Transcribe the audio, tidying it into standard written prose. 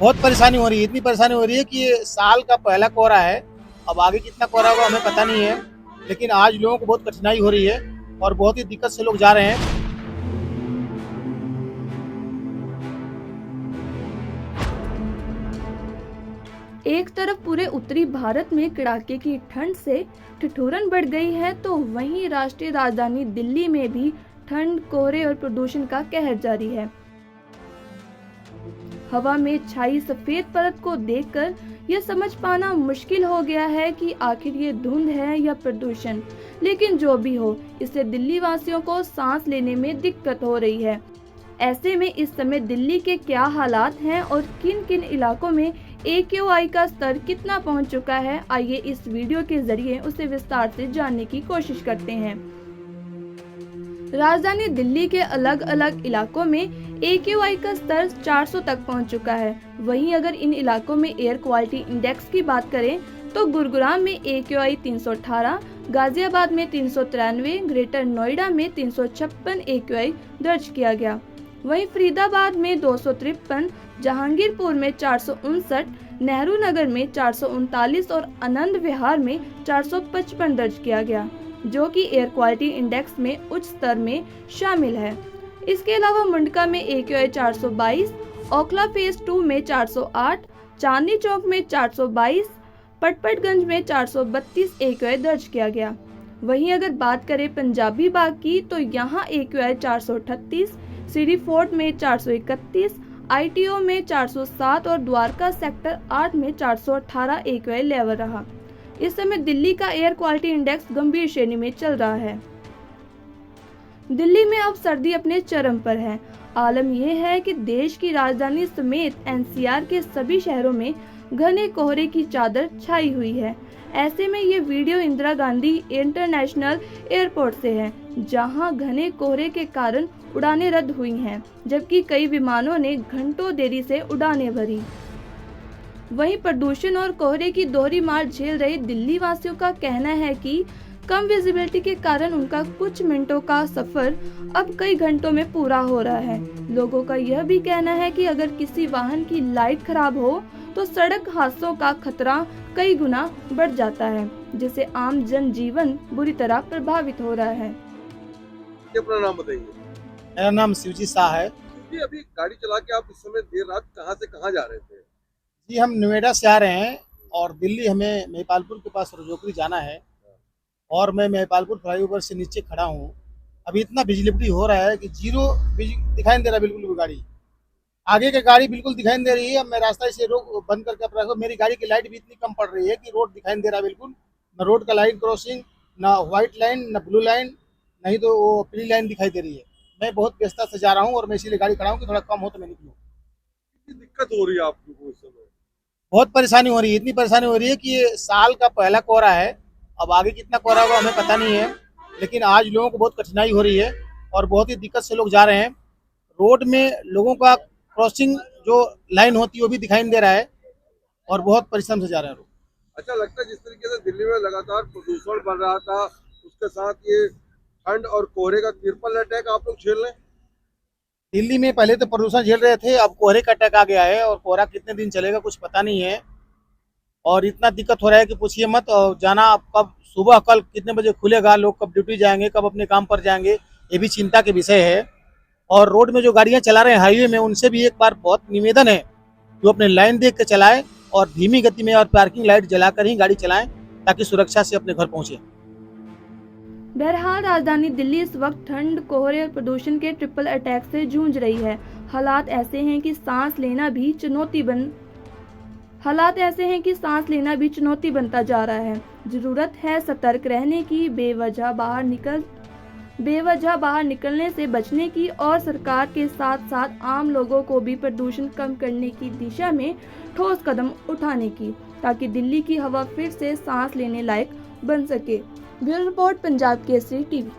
बहुत परेशानी हो रही है, इतनी परेशानी हो रही है कि ये साल का पहला कोहरा है। अब आगे कितना कोहरा होगा हमें पता नहीं है, लेकिन आज लोगों को बहुत कठिनाई हो रही है और बहुत ही दिक्कत से लोग जा रहे हैं। एक तरफ पूरे उत्तरी भारत में कड़ाके की ठंड से ठिठुरन बढ़ गई है, तो वहीं राष्ट्रीय राजधानी दिल्ली में भी ठंड, कोहरे और प्रदूषण का कहर जारी है। हवा में छाई सफेद परत को देखकर यह समझ पाना मुश्किल हो गया है कि आखिर ये धुंध है या प्रदूषण। लेकिन जो भी हो, इससे दिल्ली वासियों को सांस लेने में दिक्कत हो रही है। ऐसे में इस समय दिल्ली के क्या हालात हैं और किन किन इलाकों में AQI का स्तर कितना पहुंच चुका है, आइए इस वीडियो के जरिए उसे विस्तार से जानने की कोशिश करते हैं। राजधानी दिल्ली के अलग अलग इलाकों में AQI का स्तर 400 तक पहुंच चुका है। वहीं अगर इन इलाकों में एयर क्वालिटी इंडेक्स की बात करें तो गुरुग्राम में AQI 318, गाजियाबाद में 393, ग्रेटर नोएडा में 356 AQI दर्ज किया गया। वहीं फरीदाबाद में 253, जहांगीरपुर में 459, नेहरू नगर में 439 और आनंद विहार में 455 दर्ज किया गया, जो कि एयर क्वालिटी इंडेक्स में उच्च स्तर में शामिल है। इसके अलावा मुंडका में AQI 422, ओखला फेज 2 में 408, चांदनी चौक में 422, पटपटगंज में 432 AQI दर्ज किया गया। वहीं अगर बात करें पंजाबी बाग की तो यहाँ AQI 438, सीडी फोर्ट में 431, ITO में 407 और द्वारका सेक्टर 8 में 418 AQI लेवल रहा। इस समय दिल्ली का एयर क्वालिटी इंडेक्स गंभीर श्रेणी में चल रहा है। दिल्ली में अब सर्दी अपने चरम पर है। आलम यह है कि देश की राजधानी समेत NCR के सभी शहरों में घने कोहरे की चादर छाई हुई है। ऐसे में ये video Indira Gandhi international airport से है, जहां घने कोहरे के कारण उड़ानें रद्द हुई हैं, जबकि कई विमानों ने घंटों देरी से उड़ानें भरी। वहीं प्रदूषण और कोहरे की दोहरी मार झेल रहे दिल्ली वासियों का कहना है कि कम विजिबिलिटी के कारण उनका कुछ मिनटों का सफर अब कई घंटों में पूरा हो रहा है। लोगों का यह भी कहना है कि अगर किसी वाहन की लाइट खराब हो तो सड़क हादसों का खतरा कई गुना बढ़ जाता है, जिससे आम जनजीवन बुरी तरह प्रभावित हो रहा है। अपना नाम बताइए। मेरा नाम शिवजी शाह है जी, अभी गाड़ी चला के आप इस समय देर रात कहाँ से कहाँ जा रहे थे? जी। हम नोएडा से आ रहे हैं और दिल्ली हमें महिपालपुर के पास रजौकरी जाना है और मैं महिपालपुर फ्लाईओवर से नीचे खड़ा हूँ। अभी इतना विजिबिलिटी हो रहा है कि जीरो दिखाई नहीं दे रहा बिल्कुल भी। गाड़ी आगे की गाड़ी बिल्कुल दिखाई नहीं दे रही है। मैं रास्ता इसे रोक बंद करके अपना रखा। मेरी गाड़ी की लाइट भी इतनी कम पड़ रही है कि रोड दिखाई नहीं दे रहा बिल्कुल। न रोड का लाइन क्रॉसिंग, ना व्हाइट लाइन, न ब्लू लाइन, नहीं तो वो पीली लाइन दिखाई दे रही है। मैं बहुत व्यस्तता से जा रहा हूँ और मैं इसीलिए गाड़ी खड़ा हूँ कि थोड़ा कम हो तो मैं निकलूँ। कितनी दिक्कत हो रही है आप लोगों को इस समय? बहुत परेशानी हो रही है, इतनी परेशानी हो रही है कि ये साल का पहला कोहरा है। अब आगे कितना कोहरा होगा हमें पता नहीं है, लेकिन आज लोगों को बहुत कठिनाई हो रही है और बहुत ही दिक्कत से लोग जा रहे हैं। रोड में लोगों का क्रॉसिंग जो लाइन होती है वो भी दिखाई नहीं दे रहा है और बहुत परिश्रम से जा रहे हैं लोग। अच्छा लगता है जिस तरीके से दिल्ली में लगातार प्रदूषण बढ़ रहा था, उसके साथ ये ठंड और कोहरे का ट्रिपल अटैक आप लोग झेल रहे हैं। दिल्ली में पहले तो प्रदूषण झेल रहे थे, अब कोहरे का अटैक आ गया है और कोहरा कितने दिन चलेगा कुछ पता नहीं है। और इतना दिक्कत हो रहा है कि पूछिए मत। और जाना कब, सुबह कल कितने बजे खुलेगा, लोग कब ड्यूटी जाएंगे, कब अपने काम पर जाएंगे, ये भी चिंता के विषय है। और रोड में जो गाड़ियां चला रहे हैं हाईवे में, उनसे भी एक बार बहुत निवेदन है कि वो अपने लाइन देख के चलाएं और धीमी गति में और पार्किंग लाइट जलाकर ही गाड़ी चलाएं ताकि सुरक्षा से अपने घर पहुंचे। बहरहाल राजधानी दिल्ली इस वक्त ठंड, कोहरे और प्रदूषण के ट्रिपल अटैक से जूझ रही है। हालात ऐसे हैं कि सांस लेना भी चुनौती बनता जा रहा है। जरूरत है सतर्क रहने की, बेवजह बाहर निकलने से बचने की और सरकार के साथ साथ आम लोगों को भी प्रदूषण कम करने की दिशा में ठोस कदम उठाने की, ताकि दिल्ली की हवा फिर से सांस लेने लायक बन सके। Bureau report, Punjab Kesari TV.